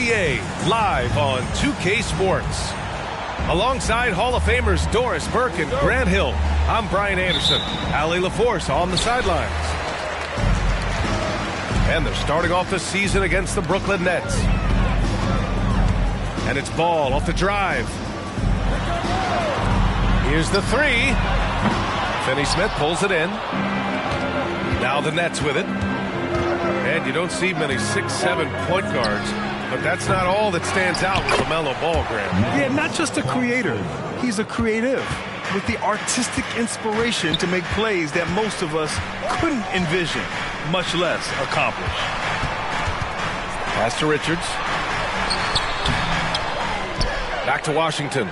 NBA live on 2K Sports. Alongside Hall of Famers Doris Burke and Grant Hill, I'm Brian Anderson. Allie LaForce on the sidelines. And they're starting off the season against the Brooklyn Nets. And it's Ball off the drive. Here's the three. Finney-Smith pulls it in. Now the Nets with it. And you don't see many 6'7" point guards, but that's not all that stands out with LaMelo Ball, Graham. Yeah, not just a creator. He's a creative with the artistic inspiration to make plays that most of us couldn't envision, much less accomplish. Pass to Richards. Back to Washington.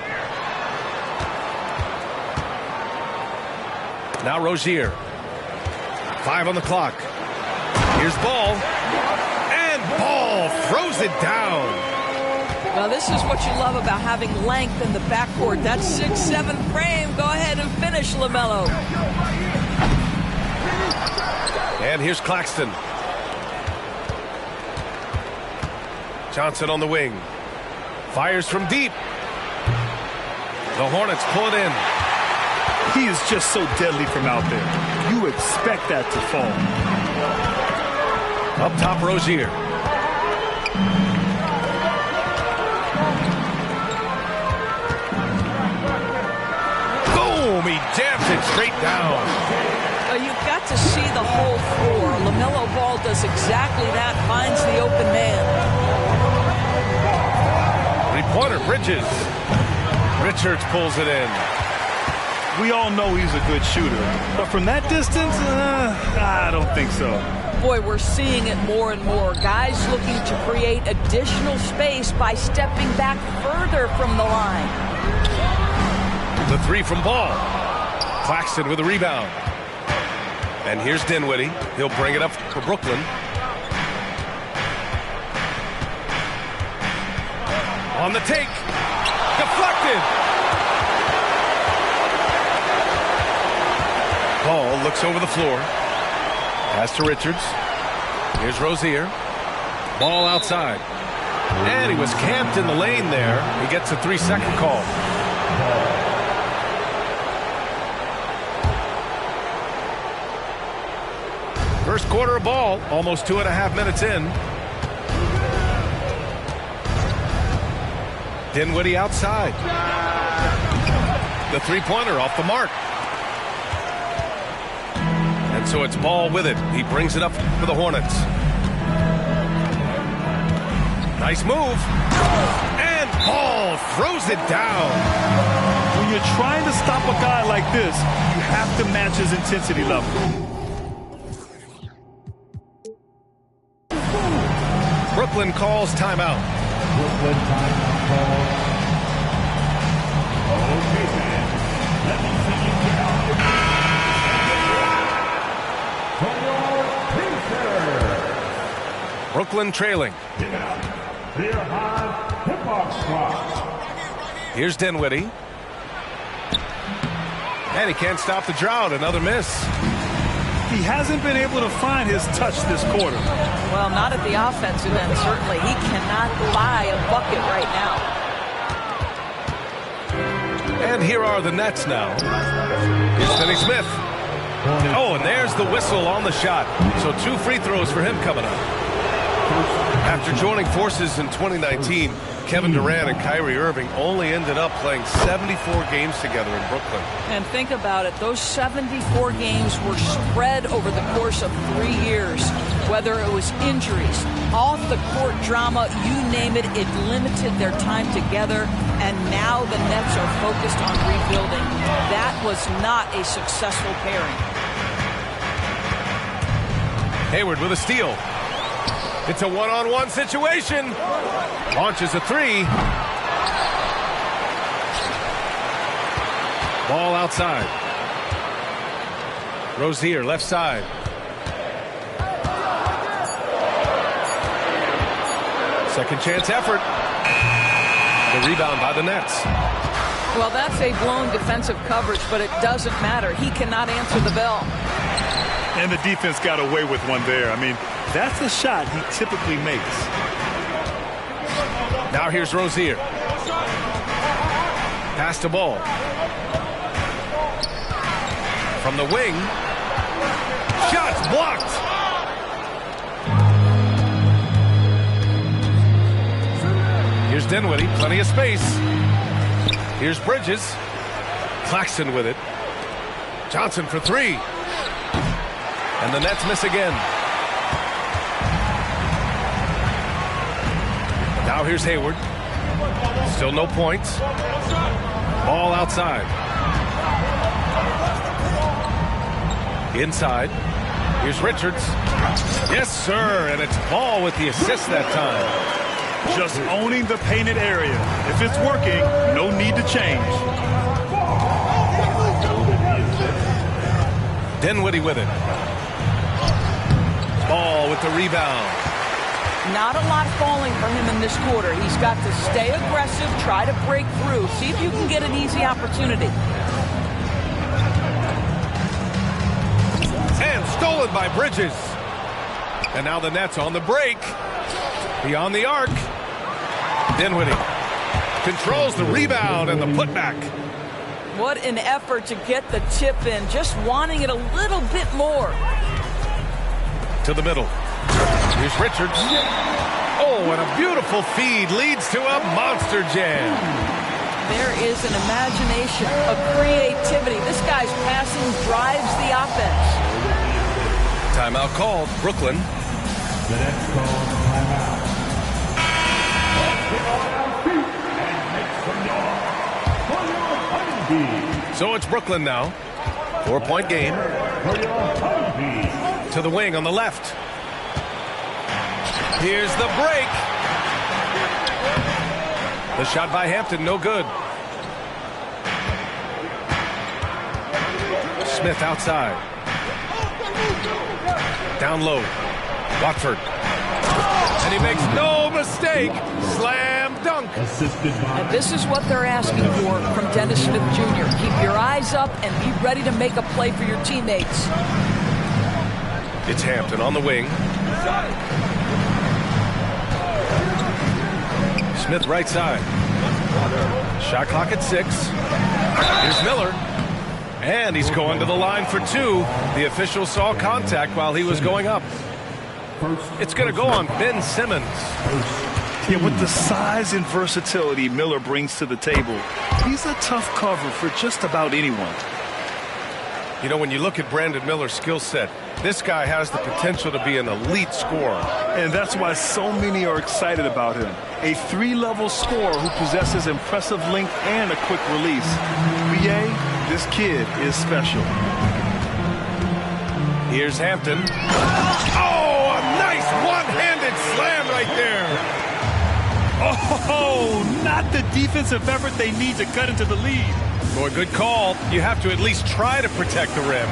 Now Rozier. 5 on the clock. Here's Ball. And Ball throws it down. Now this is what you love about having length in the backcourt. That 6'7" frame. Go ahead and finish, LaMelo. And here's Claxton. Johnson on the wing. Fires from deep. The Hornets pull it in. He is just so deadly from out there. You expect that to fall. Up top, Rozier. Boom! He jams it straight down. Well, you've got to see the whole floor. LaMelo Ball does exactly that, finds the open man. Three-pointer, Bridges. Richards pulls it in. We all know he's a good shooter, but from that distance, I don't think so. Boy, we're seeing it more and more. Guys looking to create additional space by stepping back further from the line. The three from Ball. Claxton with a rebound. And here's Dinwiddie. He'll bring it up for Brooklyn. On the take. Deflected. Ball looks over the floor. Pass to Richards. Here's Rozier. Ball outside. And he was camped in the lane there. He gets a 3-second call. First quarter of ball, almost 2.5 minutes in. Dinwiddie outside. The three-pointer off the mark. And so it's Ball with it. He brings it up for the Hornets. Nice move. And Ball throws it down. When you're trying to stop a guy like this, you have to match his intensity level. Brooklyn calls timeout. Brooklyn timeout call. Okay, man. Let me see you get out. Brooklyn trailing. Here's Dinwiddie. And he can't stop the drought. Another miss. He hasn't been able to find his touch this quarter. Well, not at the offensive end, certainly. He cannot buy a bucket right now. And here are the Nets now. Here's Finney-Smith. Oh, and there's the whistle on the shot. So 2 free throws for him coming up. After joining forces in 2019, Kevin Durant and Kyrie Irving only ended up playing 74 games together in Brooklyn. And think about it. Those 74 games were spread over the course of 3 years. Whether it was injuries, off-the-court drama, you name it, it limited their time together. And now the Nets are focused on rebuilding. That was not a successful pairing. Hayward with a steal. It's a one-on-one situation. Launches a three. Ball outside. Rozier, left side. Second chance effort. The rebound by the Nets. Well, that's a blown defensive coverage, but it doesn't matter. He cannot answer the bell. And the defense got away with one there. I mean, that's a shot he typically makes. Now here's Rozier. Pass the ball. From the wing. Shots blocked. Here's Dinwiddie, plenty of space. Here's Bridges. Claxton with it. Johnson for three. And the Nets miss again. Now here's Hayward. Still no points. Ball outside. Inside. Here's Richards. Yes, sir. And it's Ball with the assist that time. Just owning the painted area. If it's working, no need to change. Dinwiddie with it. Ball with the rebound. Not a lot falling for him in this quarter. He's got to stay aggressive, try to break through, see if you can get an easy opportunity. And stolen by Bridges. And now the Nets on the break. Beyond the arc. Dinwiddie controls the rebound and the putback. What an effort to get the tip in, just wanting it a little bit more. To the middle. Here's Richards. Oh, and a beautiful feed leads to a monster jam. There is an imagination, a creativity. This guy's passing drives the offense. Timeout called. Brooklyn. The Nets call timeout. So it's Brooklyn now. 4-point game. To the wing on the left. Here's the break. The shot by Hampton, no good. Smith outside. Down low. Watford. And he makes no mistake. Slam dunk. And this is what they're asking for from Dennis Smith Jr. Keep your eyes up and be ready to make a play for your teammates. It's Hampton on the wing. Smith right side. Shot clock at 6. Here's Miller. And he's going to the line for 2. The official saw contact while he was going up. It's going to go on Ben Simmons. Yeah, with the size and versatility Miller brings to the table, he's a tough cover for just about anyone. You know, when you look at Brandon Miller's skill set, this guy has the potential to be an elite scorer. And that's why so many are excited about him. A 3-level scorer who possesses impressive length and a quick release. BA, this kid is special. Here's Hampton. Oh, a nice one-handed slam right there. Oh, not the defensive effort they need to cut into the lead. Boy, good call. You have to at least try to protect the rim.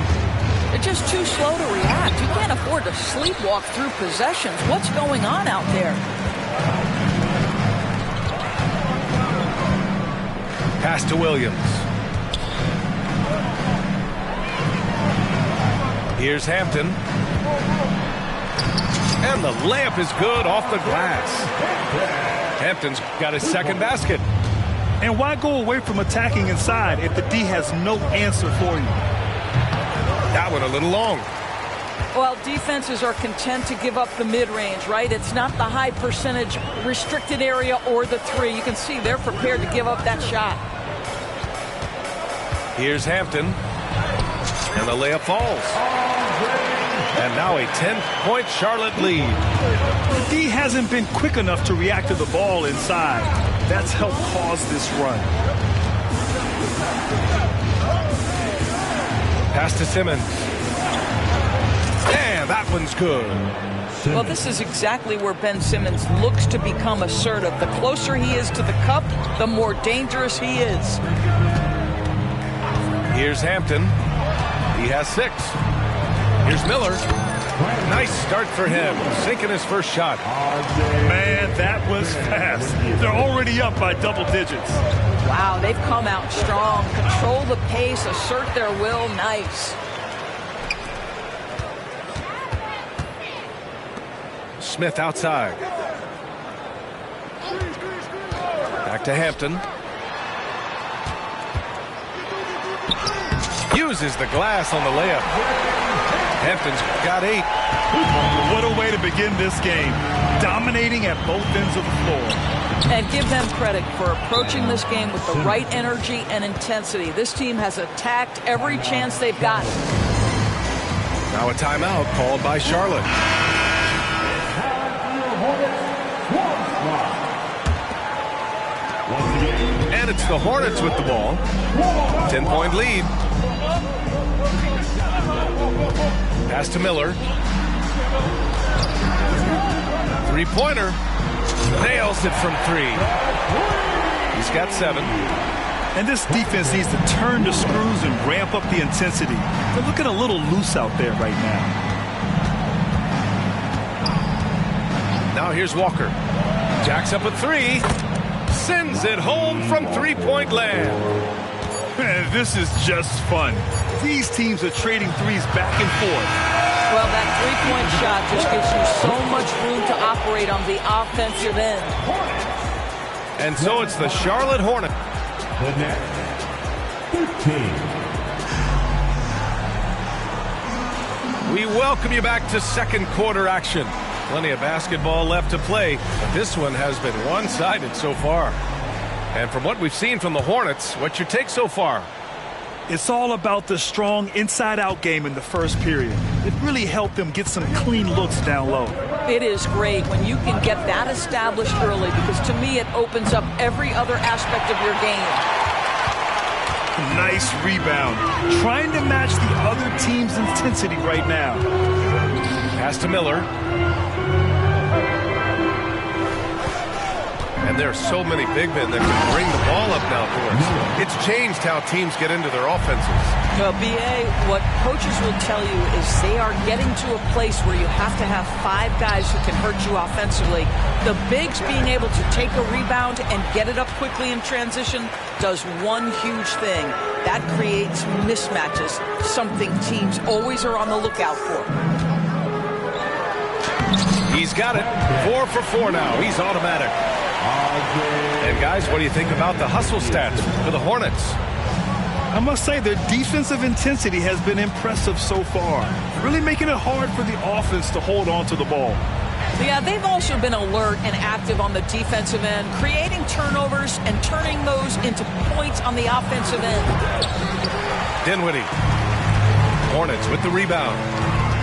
They're just too slow to react. You can't afford to sleepwalk through possessions. What's going on out there? Pass to Williams. Here's Hampton. And the layup is good off the glass. Hampton's got his second basket. And why go away from attacking inside if the D has no answer for you? That one a little long. Well, defenses are content to give up the mid-range, right? It's not the high percentage restricted area or the 3. You can see they're prepared to give up that shot. Here's Hampton. And the layup falls. And now a 10-point Charlotte lead. The D hasn't been quick enough to react to the ball inside. That's helped cause this run. Pass to Simmons. And that one's good. Well, this is exactly where Ben Simmons looks to become assertive. The closer he is to the cup, the more dangerous he is. Here's Hampton. He has 6. Here's Miller. Nice start for him, sinking his first shot. Man, that was fast. They're already up by double digits. Wow, they've come out strong. Control the pace, assert their will. Nice. Smith outside. Back to Hampton. Uses the glass on the layup. Hampton's got 8. What a way to begin this game. Dominating at both ends of the floor. And give them credit for approaching this game with the right energy and intensity. This team has attacked every chance they've gotten. Now a timeout called by Charlotte. And it's the Hornets with the ball. 10-point lead. Pass to Miller. Three-pointer. Nails it from 3. He's got 7. And this defense needs to turn the screws and ramp up the intensity. They're looking a little loose out there right now. Now here's Walker. Jacks up a 3. Sends it home from three-point land. Man, this is just fun. These teams are trading threes back and forth. Well, that three-point shot just gives you so much room to operate on the offensive end. And so it's the Charlotte Hornets. The next 15. We welcome you back to second quarter action. Plenty of basketball left to play, but this one has been one-sided so far. And from what we've seen from the Hornets, what's your take so far? It's all about the strong inside-out game in the first period. It really helped them get some clean looks down low. It is great when you can get that established early, because to me it opens up every other aspect of your game. Nice rebound. Trying to match the other team's intensity right now. Pass to Miller. And there are so many big men that can bring the ball up now for us. It's changed how teams get into their offenses. Well, B.A., what coaches will tell you is they are getting to a place where you have to have 5 guys who can hurt you offensively. The bigs being able to take a rebound and get it up quickly in transition does one huge thing. That creates mismatches, something teams always are on the lookout for. He's got it. 4 for 4 now. He's automatic. And guys, what do you think about the hustle stats for the Hornets? I must say their defensive intensity has been impressive so far. Really making it hard for the offense to hold on to the ball. Yeah, they've also been alert and active on the defensive end, creating turnovers and turning those into points on the offensive end. Dinwiddie. Hornets with the rebound.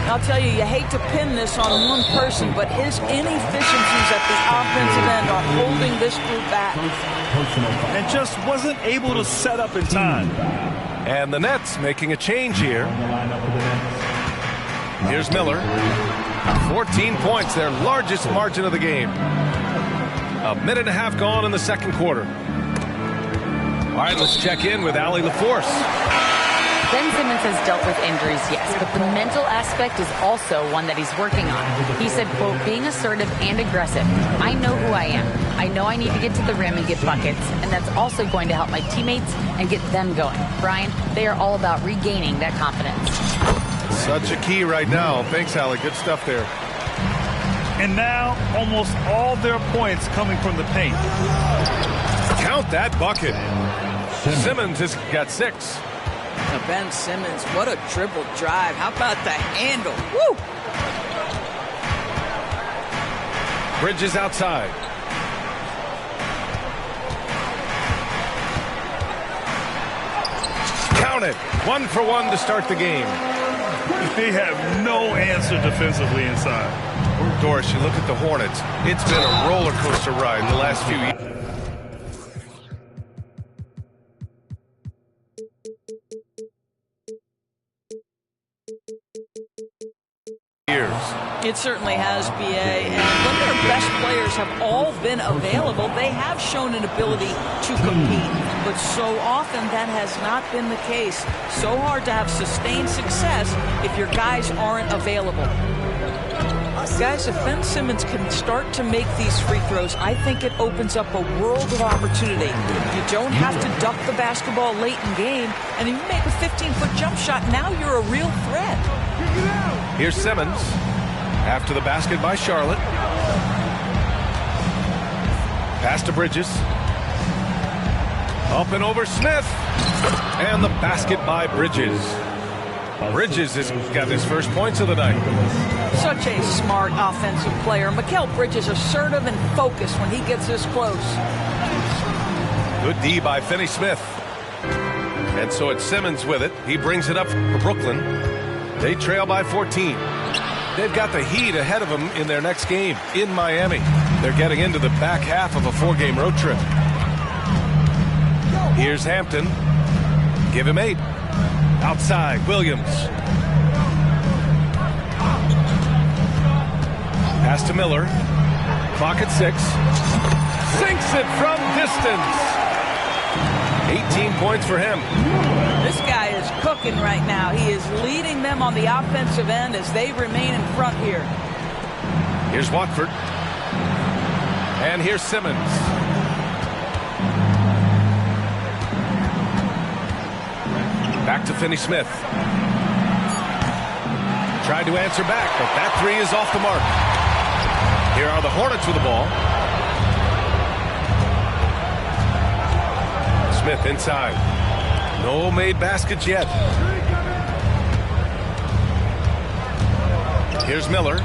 I'll tell you, you hate to pin this on one person, but his inefficiencies at the offensive end are holding this group back. And just wasn't able to set up in time. And the Nets making a change here. Here's Miller. 14 points, their largest margin of the game. A minute and a half gone in the second quarter. All right, let's check in with Allie LaForce. Ben Simmons has dealt with injuries, yes, but the mental aspect is also one that he's working on. He said, quote, being assertive and aggressive. I know who I am. I know I need to get to the rim and get buckets, and that's also going to help my teammates and get them going. Brian, they are all about regaining that confidence. Such a key right now. Thanks, Allie. Good stuff there. And now, almost all their points coming from the paint. Count that bucket. Simmons has got 6. Ben Simmons, what a dribble drive. How about the handle? Woo! Bridges outside. Count it. 1 for 1 to start the game. They have no answer defensively inside. Doris, you look at the Hornets. It's been a roller coaster ride the last few years. It certainly has, B.A. And when their best players have all been available, they have shown an ability to compete. But so often that has not been the case. So hard to have sustained success if your guys aren't available. Guys, if Ben Simmons can start to make these free throws, I think it opens up a world of opportunity. You don't have to duck the basketball late in game, and if you make a 15-foot jump shot, now you're a real threat. Here's Simmons after the basket by Charlotte. Pass to Bridges. Up and over Smith. And the basket by Bridges. Bridges has got his first points of the night. Such a smart offensive player. Mikal Bridges assertive and focused when he gets this close. Good D by Finney-Smith. And so it's Simmons with it. He brings it up for Brooklyn. They trail by 14. They've got the Heat ahead of them in their next game in Miami. They're getting into the back half of a 4-game road trip. Here's Hampton. Give him 8. Outside, Williams. Pass to Miller. Clock at 6. Sinks it from distance. 18 points for him. This guy is cooking right now. He is leading them on the offensive end as they remain in front here. Here's Watford. And here's Simmons. Back to Finney-Smith. Tried to answer back, but that 3 is off the mark. Here are the Hornets with the ball. Smith inside. No made baskets yet. Here's Miller.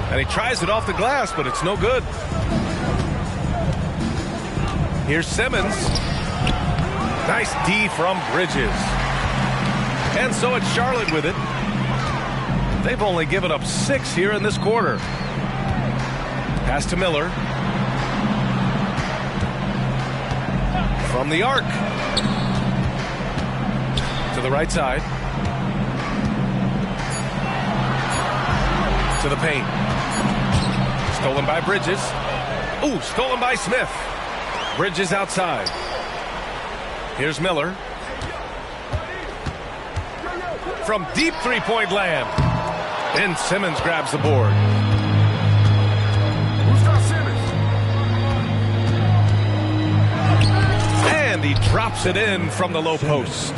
And he tries it off the glass, but it's no good. Here's Simmons. Nice D from Bridges. And so it's Charlotte with it. They've only given up 6 here in this quarter. Pass to Miller. From the arc. To the right side. To the paint. Stolen by Bridges. Ooh, stolen by Smith. Bridges outside. Here's Miller. From deep three-point land. Ben Simmons grabs the board. And he drops it in from the low post.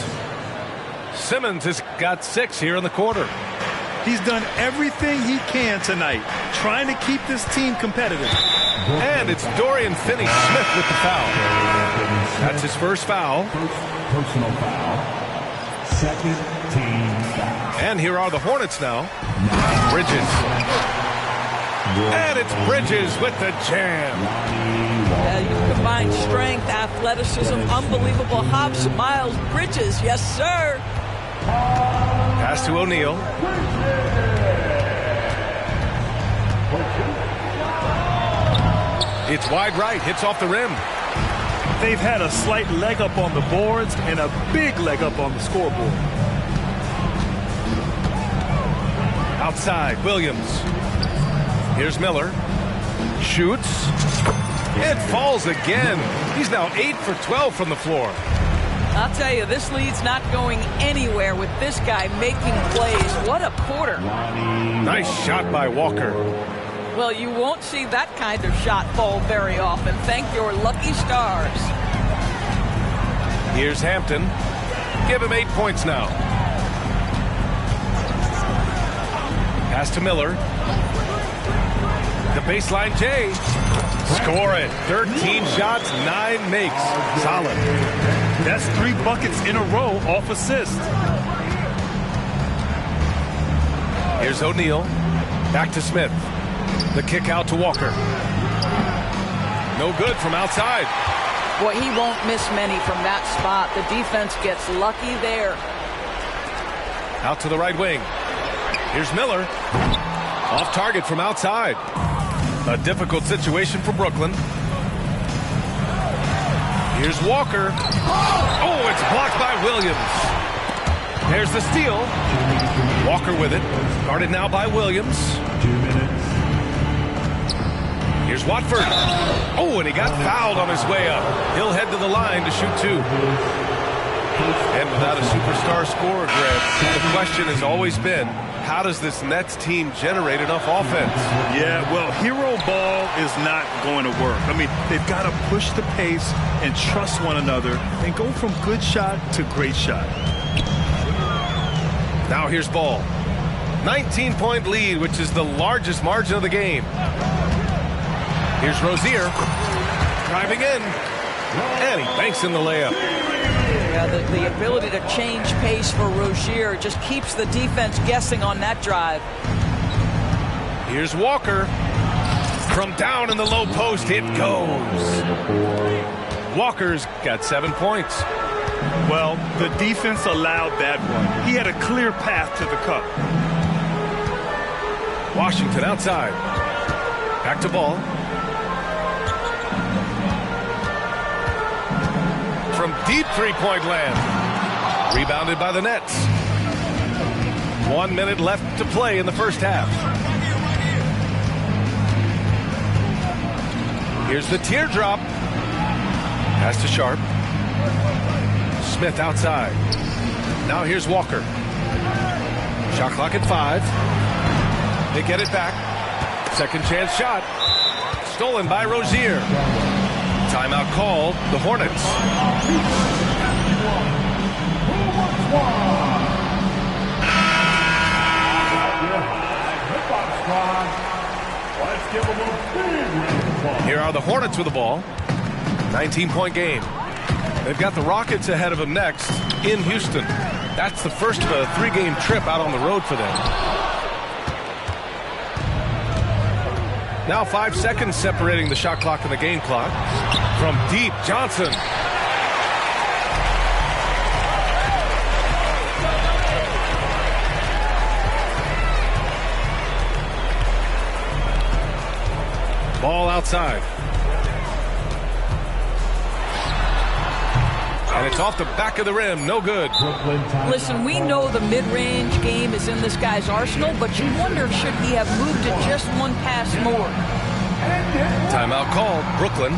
Simmons has got 6 here in the quarter. He's done everything he can tonight, trying to keep this team competitive. And it's Dorian Finney-Smith with the foul. That's his first foul. Personal foul. Second team foul. And here are the Hornets now. Bridges. And it's Bridges with the jam. You combine strength, athleticism, unbelievable hops. Miles Bridges, yes, sir. Pass to O'Neal. It's wide right, hits off the rim. They've had a slight leg up on the boards and a big leg up on the scoreboard. Outside, Williams. Here's Miller. Shoots. It falls again. He's now 8 for 12 from the floor. I'll tell you, this lead's not going anywhere with this guy making plays. What a quarter. Nice shot by Walker. Well, you won't see that kind of shot fall very often. Thank your lucky stars. Here's Hampton. Give him 8 points now. Pass to Miller. The baseline J. Score it. 13 shots, 9 makes. Solid. That's 3 buckets in a row off assist. Here's O'Neal. Back to Smith. The kick out to Walker. No good from outside. Boy, he won't miss many from that spot. The defense gets lucky there. Out to the right wing. Here's Miller. Off target from outside. A difficult situation for Brooklyn. Here's Walker. Oh, it's blocked by Williams. There's the steal. Walker with it. Guarded now by Williams. 2 minutes. Here's Watford. Oh, and he got fouled on his way up. He'll head to the line to shoot 2. And without a superstar scorer, Grant, the question has always been, how does this Nets team generate enough offense? Yeah, well, hero ball is not going to work. I mean, they've got to push the pace and trust one another and go from good shot to great shot. Now here's Ball. 19-point lead, which is the largest margin of the game. Here's Rozier. Driving in. And he banks in the layup. Yeah, the ability to change pace for Rozier just keeps the defense guessing on that drive. Here's Walker. From down in the low post, it goes. Walker's got 7 points. Well, the defense allowed that one. He had a clear path to the cup. Washington outside. Back to Ball. From deep three-point land. Rebounded by the Nets. 1 minute left to play in the first half. Here's the teardrop. Pass to Sharp. Smith outside. Now here's Walker. Shot clock at 5. They get it back. Second chance shot. Stolen by Rozier. Timeout called. The Hornets. Here are the Hornets with the ball. 19-point game. They've got the Rockets ahead of them next in Houston. That's the first of a 3-game trip out on the road for them. Now 5 seconds separating the shot clock and the game clock. From deep, Johnson. Ball outside. And it's off the back of the rim. No good. Listen, we know the mid-range game is in this guy's arsenal, but you wonder, should he have moved it just one pass more? Timeout called. Brooklyn.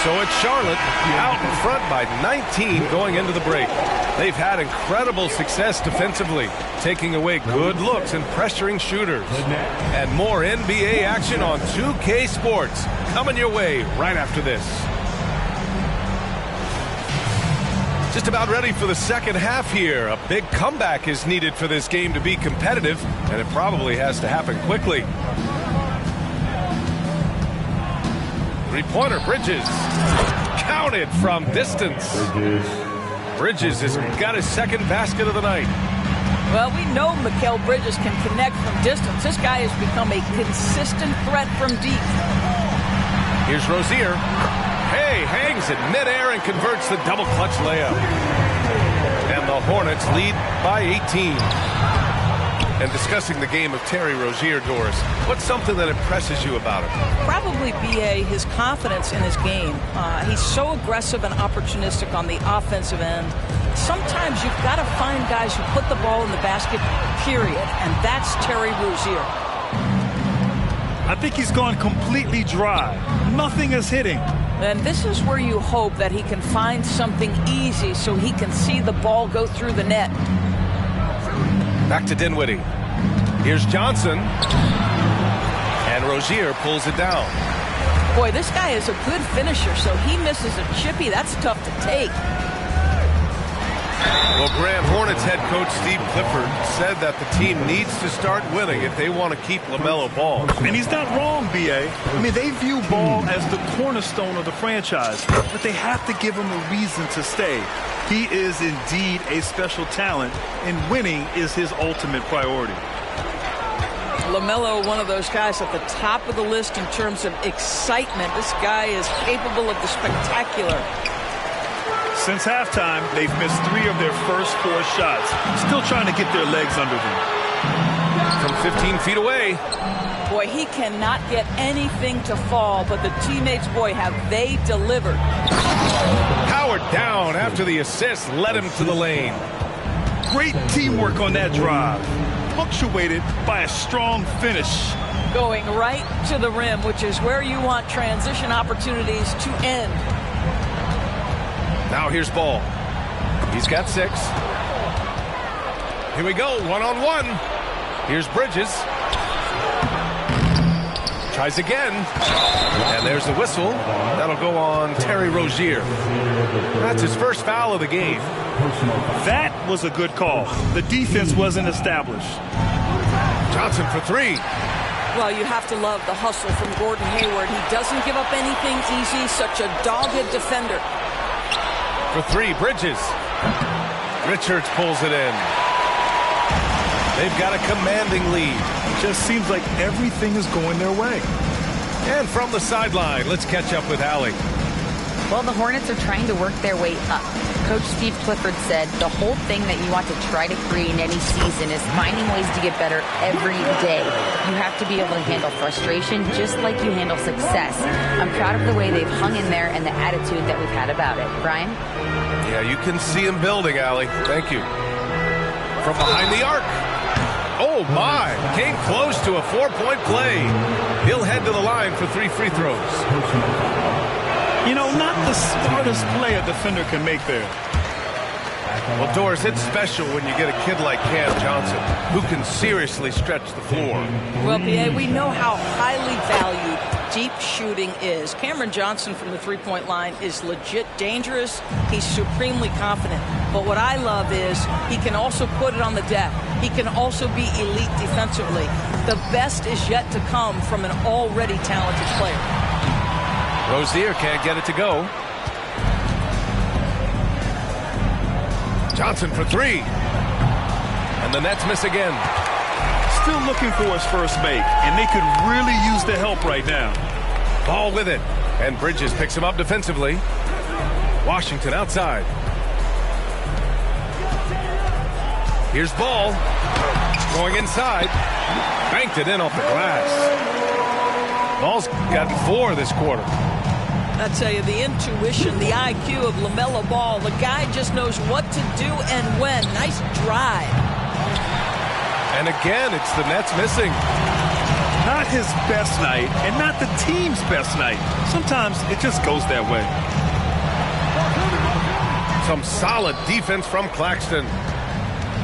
So it's Charlotte out in front by 19 going into the break. They've had incredible success defensively, taking away good looks and pressuring shooters. And more NBA action on 2K Sports coming your way right after this. Just about ready for the second half here. A big comeback is needed for this game to be competitive, and it probably has to happen quickly. Three-pointer, Bridges. Counted from distance. Bridges has got his second basket of the night. Well, we know Mikal Bridges can connect from distance. This guy has become a consistent threat from deep. Here's Rozier. Hey, hangs it midair and converts the double clutch layup. And the Hornets lead by 18. And discussing the game of Terry Rozier, Doris, what's something that impresses you about him? Probably, B.A., his confidence in his game. He's so aggressive and opportunistic on the offensive end. Sometimes you've got to find guys who put the ball in the basket, period. And that's Terry Rozier. I think he's gone completely dry. Nothing is hitting. And this is where you hope that he can find something easy so he can see the ball go through the net. Back to Dinwiddie. Here's Johnson. And Rozier pulls it down. Boy, this guy is a good finisher, so he misses a chippy. That's tough to take. Well, Graham, Hornets head coach Steve Clifford said that the team needs to start winning if they want to keep LaMelo Ball. And he's not wrong, B.A. I mean, they view Ball as the cornerstone of the franchise, but they have to give him a reason to stay. He is indeed a special talent, and winning is his ultimate priority. LaMelo, one of those guys at the top of the list in terms of excitement. This guy is capable of the spectacular. Since halftime, they've missed 3 of their first 4 shots. Still trying to get their legs under them. From 15 feet away. Boy, he cannot get anything to fall, but the teammates, boy, have they delivered. Howard down after the assist led him to the lane. Great teamwork on that drive. Punctuated by a strong finish. Going right to the rim, which is where you want transition opportunities to end. Now here's Ball. He's got 6. Here we go, one-on-one. Here's Bridges. Tries again. And there's the whistle. That'll go on Terry Rozier. That's his first foul of the game. That was a good call. The defense wasn't established. Johnson for 3. Well, you have to love the hustle from Gordon Hayward. He doesn't give up anything easy, such a dogged defender. For 3, Bridges. Richards pulls it in. They've got a commanding lead. Just seems like everything is going their way. And from the sideline, let's catch up with Allie. Well, the Hornets are trying to work their way up. Coach Steve Clifford said the whole thing that you want to try to create in any season is finding ways to get better every day. You have to be able to handle frustration just like you handle success. I'm proud of the way they've hung in there and the attitude that we've had about it. Brian? Yeah, you can see him building, Allie. Thank you. From behind the arc. Oh, my. Came close to a 4-point play. He'll head to the line for 3 free throws. You know, not the smartest play a defender can make there. Well, Doris, it's special when you get a kid like Cam Johnson who can seriously stretch the floor. Well, B.A., we know how highly valued deep shooting is. Cameron Johnson from the three-point line is legit dangerous. He's supremely confident. But what I love is he can also put it on the deck. He can also be elite defensively. The best is yet to come from an already talented player. Rozier can't get it to go. Johnson for 3. And the Nets miss again. Still looking for his first make, and they could really use the help right now. Ball with it. And Bridges picks him up defensively. Washington outside. Here's Ball. Going inside. Banked it in off the glass. Ball's gotten 4 this quarter. I tell you, the intuition, the IQ of LaMelo Ball, the guy just knows what to do and when. Nice drive. And again, it's the Nets missing. Not his best night, and not the team's best night. Sometimes it just goes that way. Some solid defense from Claxton.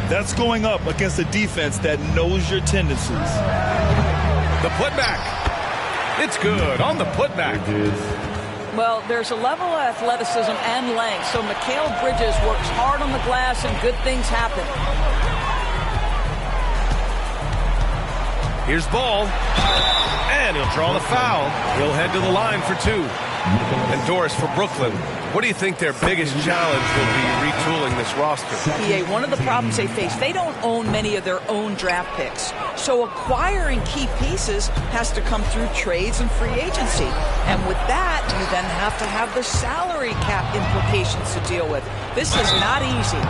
That's going up against a defense that knows your tendencies. The putback. It's good on the putback. Well, there's a level of athleticism and length, so Mikal Bridges works hard on the glass and good things happen. Here's Ball. And he'll draw the foul. He'll head to the line for 2. And Doris, for Brooklyn, what do you think their biggest challenge will be retooling this roster? PA, one of the problems they face, they don't own many of their own draft picks. So acquiring key pieces has to come through trades and free agency. And with that, you then have to have the salary cap implications to deal with. This is not easy.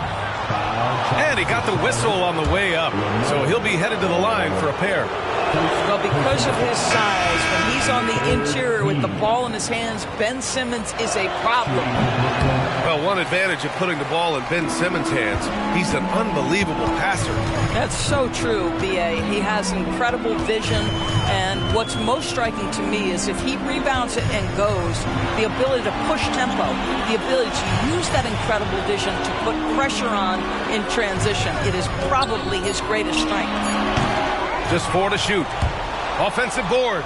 And he got the whistle on the way up, so he'll be headed to the line for a pair. Well, because of his size, when he's on the interior with the ball in his hands, Ben Simmons is a problem. Well, one advantage of putting the ball in Ben Simmons' hands, he's an unbelievable passer. That's so true, B.A. He has incredible vision, and what's most striking to me is if he rebounds it and goes, the ability to push tempo, the ability to use that incredible vision to put pressure on in transition. It is probably his greatest strength. Just 4 to shoot. Offensive board.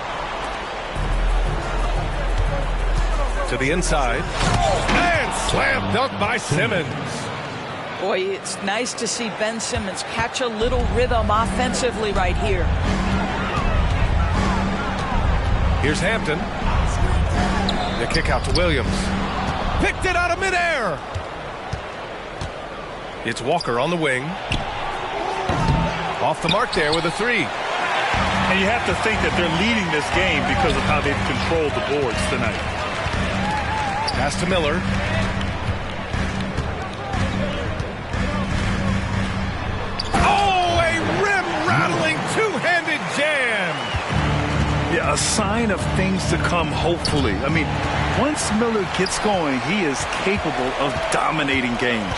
To the inside. And slam dunk by Simmons. Boy, it's nice to see Ben Simmons catch a little rhythm offensively right here. Here's Hampton. The kick out to Williams. Picked it out of midair. It's Walker on the wing. Off the mark there with a 3. And you have to think that they're leading this game because of how they've controlled the boards tonight. Pass to Miller. Oh, a rim-rattling two-handed jam. Yeah, a sign of things to come, hopefully. I mean, once Miller gets going, he is capable of dominating games.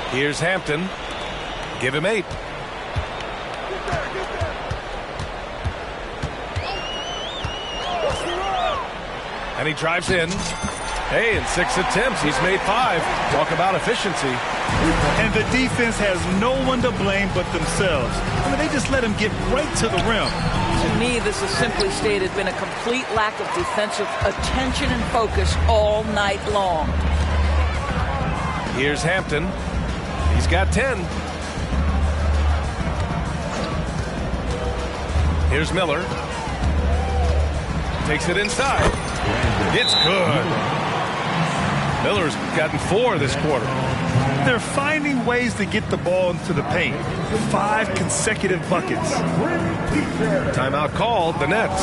Here's Hampton. Give him 8. And he drives in. Hey, in 6 attempts, he's made 5. Talk about efficiency. And the defense has no one to blame but themselves. I mean, they just let him get right to the rim. To me, this has simply stated been a complete lack of defensive attention and focus all night long. Here's Hampton. He's got 10. Here's Miller. Takes it inside. It's good. Miller's gotten 4 this quarter. They're finding ways to get the ball into the paint. 5 consecutive buckets. Timeout called, the Nets.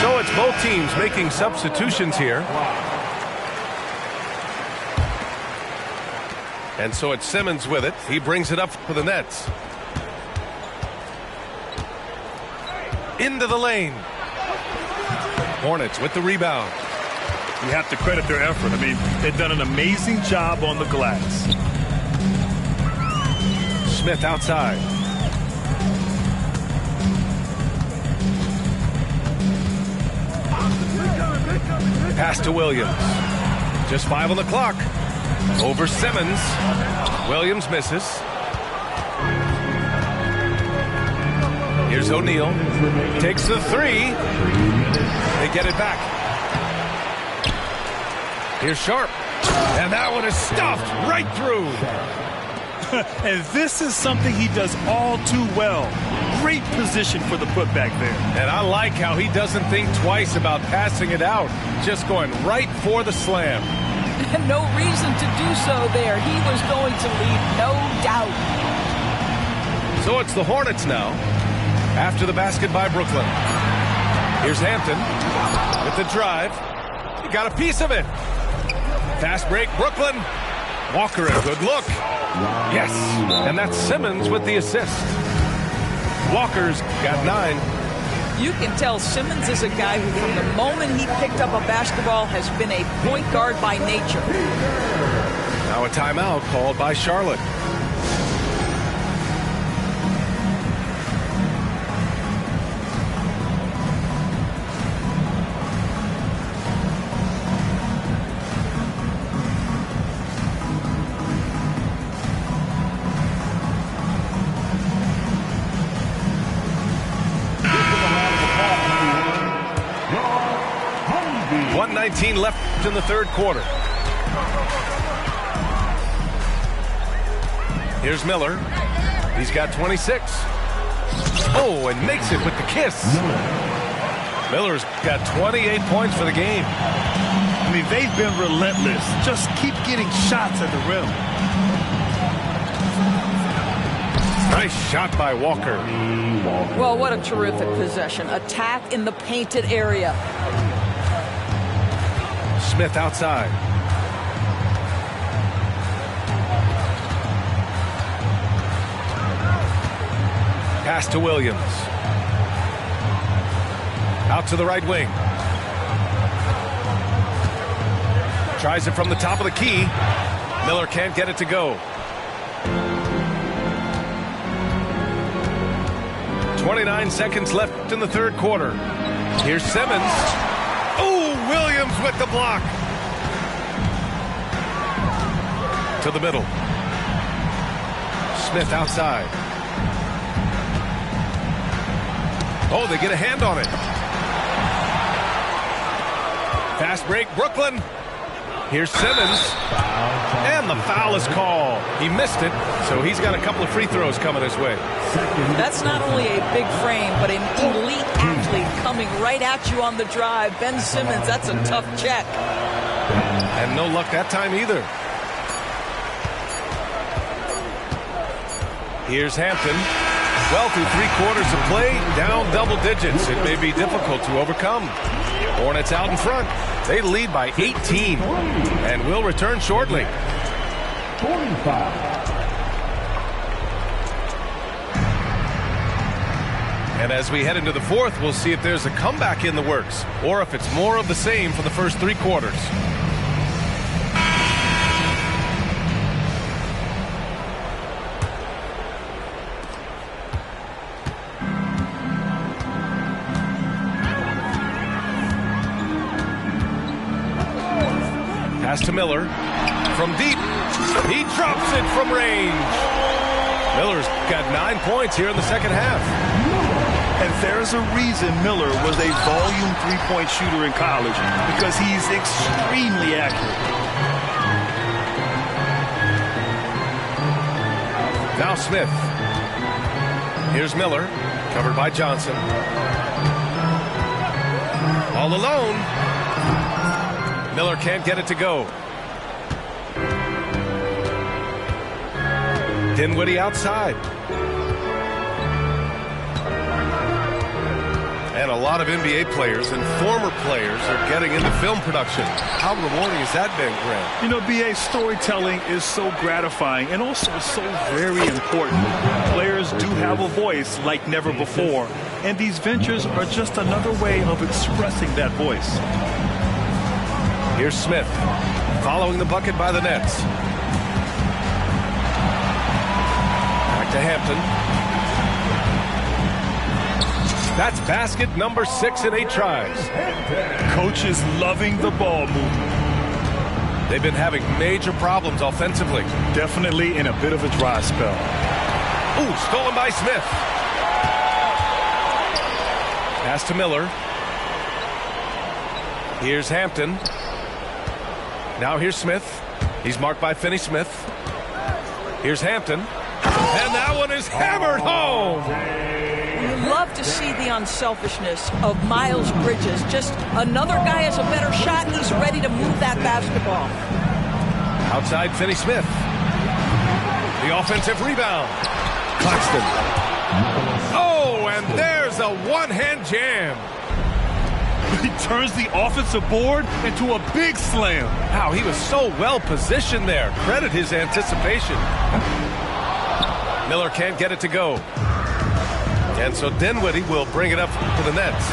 So it's both teams making substitutions here. And so it's Simmons with it. He brings it up for the Nets. Into the lane. Hornets with the rebound. You have to credit their effort. I mean, they've done an amazing job on the glass. Smith outside. Pass to Williams. Just 5 on the clock. Over Simmons. Williams misses. Here's O'Neal. Takes the 3. They get it back. Here's Sharp. And that one is stuffed right through. And this is something he does all too well. Great position for the putback there. And I like how he doesn't think twice about passing it out. Just going right for the slam. No reason to do so there. He was going to lead, no doubt. So it's the Hornets now. After the basket by Brooklyn. Here's Hampton with the drive. He got a piece of it. Fast break, Brooklyn. Walker, a good look. Yes, and that's Simmons with the assist. Walker's got 9. You can tell Simmons is a guy who, from the moment he picked up a basketball, has been a point guard by nature. Now a timeout called by Charlotte. .19 left in the third quarter. Here's Miller. He's got 26. Oh, and makes it with the kiss. Miller's got 28 points for the game. I mean, they've been relentless. Just keep getting shots at the rim. Nice shot by Walker. Well, what a terrific possession. Attack in the painted area. Smith outside. Pass to Williams. Out to the right wing. Tries it from the top of the key. Miller can't get it to go. 29 seconds left in the third quarter. Here's Simmons. Oh, Williams with the block. To the middle. Smith outside. Oh, they get a hand on it. Fast break, Brooklyn. Here's Simmons. And the foul is called. He missed it, so he's got a couple of free throws coming his way. That's not only a big frame, but an elite athlete coming right at you on the drive. Ben Simmons, that's a tough check. And no luck that time either. Here's Hampton. Well, through 3/4 of play, down double digits. It may be difficult to overcome. Hornets out in front. They lead by 18 and will return shortly. 45. And as we head into the fourth, we'll see if there's a comeback in the works or if it's more of the same for the first 3 quarters. Pass to Miller. From deep. He drops it from range. Miller's got 9 points here in the second half. And there's a reason Miller was a volume three-point shooter in college, because he's extremely accurate. Now Smith. Here's Miller, covered by Johnson. All alone. Miller can't get it to go. Dinwiddie outside. And a lot of NBA players and former players are getting into film production. How rewarding has that been, Grant? You know, BA, storytelling is so gratifying and also so very important. Players do have a voice like never before, and these ventures are just another way of expressing that voice. Here's Smith, following the bucket by the Nets. Back to Hampton. That's basket number 6 in 8 tries. Coach is loving the ball movement. They've been having major problems offensively. Definitely in a bit of a dry spell. Ooh, stolen by Smith. Pass to Miller. Here's Hampton. Now here's Smith. He's marked by Finney Smith. Here's Hampton. And that one is hammered home. You love to see the unselfishness of Miles Bridges. Just another guy has a better shot. He's ready to move that basketball. Outside Finney Smith. The offensive rebound. Claxton. Oh, and there's a one-hand jam. He turns the offensive board into a big slam. Wow, he was so well positioned there. Credit his anticipation. Miller can't get it to go. And so Dinwiddie will bring it up to the Nets.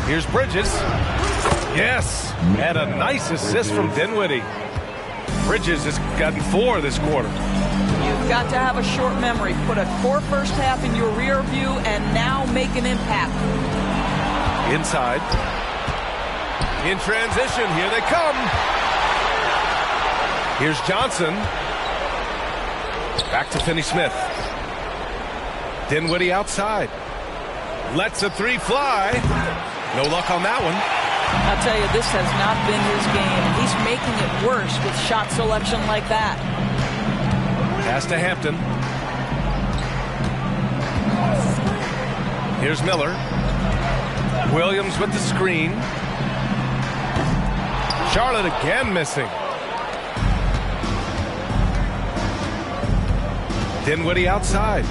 Here's Bridges. Yes, and a nice assist from Dinwiddie. Bridges has gotten 4 this quarter. You've got to have a short memory. Put a core first half in your rear view and now make an impact. Inside. In transition, here they come. Here's Johnson. Back to Finney Smith. Dinwiddie outside. Lets a 3 fly. No luck on that one. I'll tell you, this has not been his game. He's making it worse with shot selection like that. Pass to Hampton. Here's Miller. Williams with the screen. Charlotte again missing. Dinwiddie outside.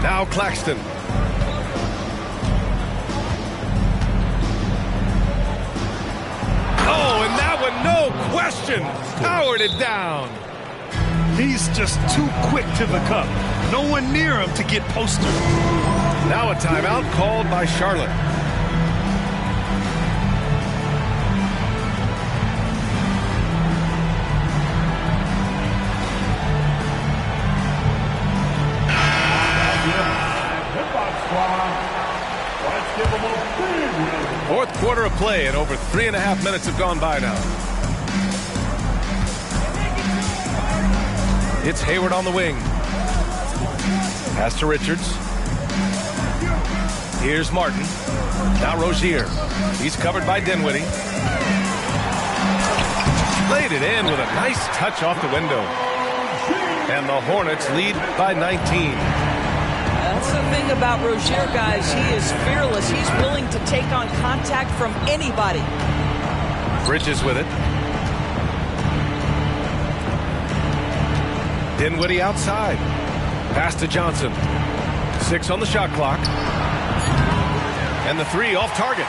Now Claxton. Oh, and that one, no question, powered it down. He's just too quick to the cup. No one near him to get posted. Now a timeout called by Charlotte. Fourth quarter of play, and over 3.5 minutes have gone by now. It's Hayward on the wing. Pass to Richards. Here's Martin. Now Rozier. He's covered by Dinwiddie. Laid it in with a nice touch off the window. And the Hornets lead by 19. That's the thing about Rozier, guys. He is fearless. He's willing to take on contact from anybody. Bridges with it. Dinwiddie outside. Pass to Johnson. 6 on the shot clock. And the 3 off target.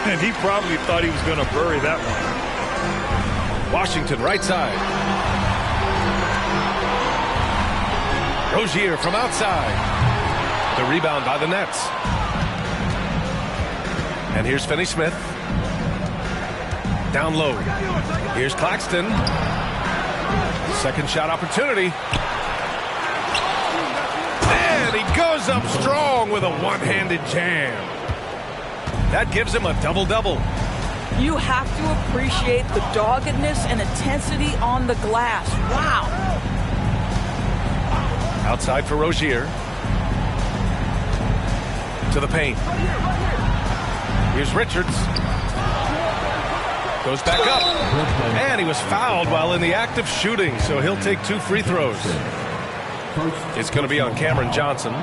And he probably thought he was going to bury that one. Washington right side. Rozier from outside. The rebound by the Nets. And here's Finney-Smith. Down low. Here's Claxton. Second shot opportunity. And he goes up strong with a one-handed jam. That gives him a double-double. You have to appreciate the doggedness and intensity on the glass. Wow. Outside for Rozier. To the paint. Here's Richards. Goes back up. And he was fouled while in the act of shooting, so he'll take 2 free throws. It's going to be on Cameron Johnson.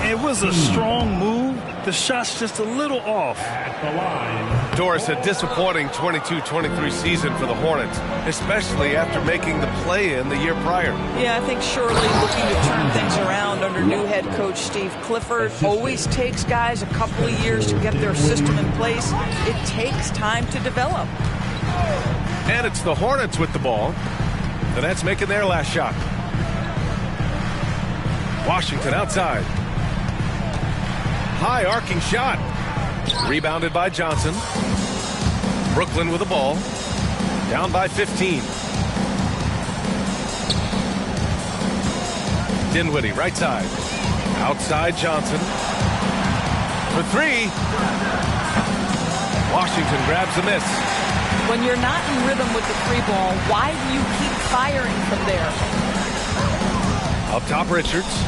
It was a strong move. The shot's just a little off. Doris, a disappointing 22-23 season for the Hornets, especially after making the play-in the year prior. Yeah, I think surely looking to turn things around under new head coach Steve Clifford. Always takes guys a couple of years to get their system in place. It takes time to develop. And it's the Hornets with the ball. The Nets making their last shot. Washington outside. High arcing shot. Rebounded by Johnson. Brooklyn with the ball. Down by 15. Dinwiddie right side. Outside Johnson. For 3. Washington grabs the miss. When you're not in rhythm with the 3-ball, why do you keep firing from there? Up top Richards.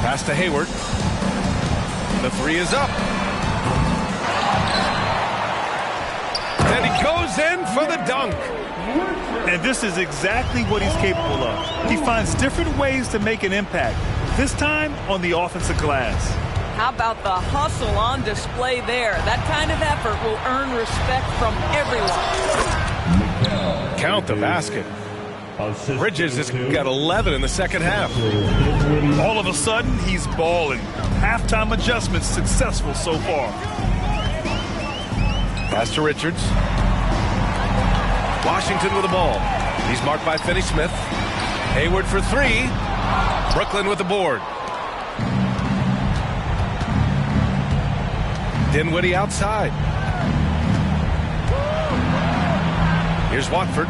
Pass to Hayward. The 3 is up. And he goes in for the dunk. And this is exactly what he's capable of. He finds different ways to make an impact. This time on the offensive glass. How about the hustle on display there? That kind of effort will earn respect from everyone. Count the basket. Bridges has got 11 in the second half. All of a sudden, he's balling. Halftime adjustments successful so far. Pass to Richards. Washington with the ball. He's marked by Finney-Smith. Hayward for 3. Brooklyn with the board. Dinwiddie outside. Here's Watford.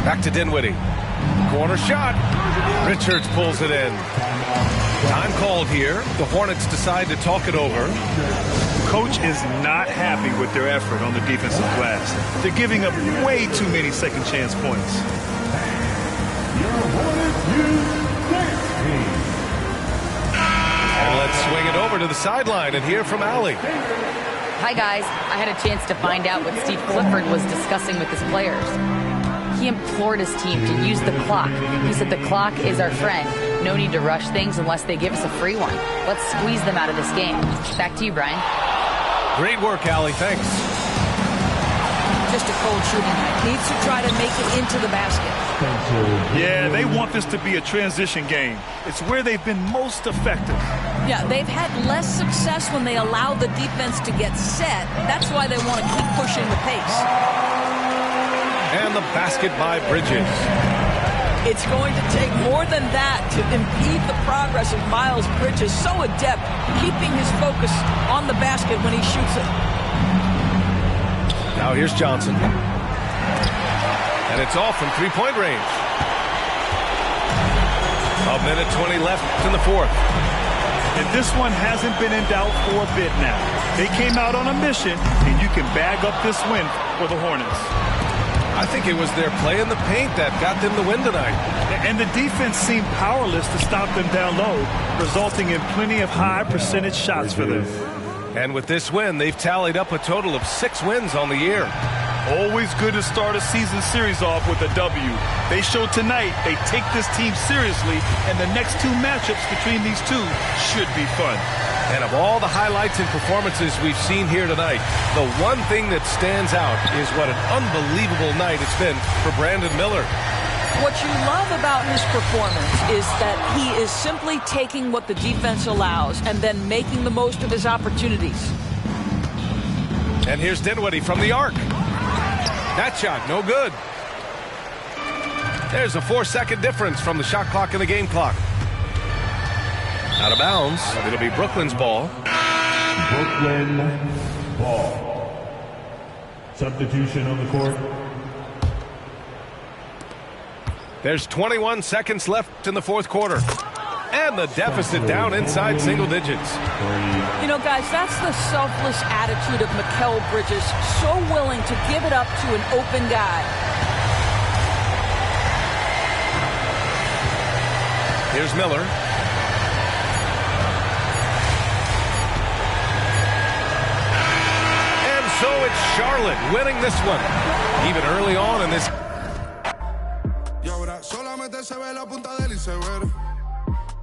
Back to Dinwiddie. Corner shot. Richards pulls it in. Time called here. The Hornets decide to talk it over. Coach is not happy with their effort on the defensive glass. They're giving up way too many second chance points. And let's swing it over to the sideline and hear from Allie. Hi, guys. I had a chance to find out what Steve Clifford was discussing with his players. He implored his team to use the clock. He said the clock is our friend. No need to rush things unless they give us a free one. Let's squeeze them out of this game. Back to you, Brian. Great work, Allie. Thanks. Just a cold shooting night. Needs to try to make it into the basket. Yeah, they want this to be a transition game. It's where they've been most effective. Yeah, they've had less success when they allow the defense to get set. That's why they want to keep pushing the pace. And the basket by Bridges. It's going to take more than that to impede the progress of Miles Bridges. So adept, keeping his focus on the basket when he shoots it. Now here's Johnson. And it's off from three-point range. A minute 20 left in the fourth. And this one hasn't been in doubt for a bit now. They came out on a mission, and you can bag up this win for the Hornets. I I think it was their play in the paint that got them the win tonight. And the defense seemed powerless to stop them down low, resulting in plenty of high percentage shots for them. And with this win, they've tallied up a total of 6 wins on the year. Always good to start a season series off with a W. They showed tonight they take this team seriously, and the next 2 matchups between these two should be fun. And of all the highlights and performances we've seen here tonight, the one thing that stands out is what an unbelievable night it's been for Brandon Miller. What you love about his performance is that he is simply taking what the defense allows and then making the most of his opportunities. And here's Dinwiddie from the arc. That shot, no good. There's a 4-second difference from the shot clock and the game clock. Out of bounds. It'll be Brooklyn's ball. Brooklyn ball. Substitution on the court. There's 21 seconds left in the 4th quarter. And the deficit down inside single digits. You know, guys, that's the selfless attitude of Mikal Bridges. So willing to give it up to an open guy. Here's Miller. And so it's Charlotte winning this one. Even early on in this. Y ahora solamente se ve la punta del iceberg.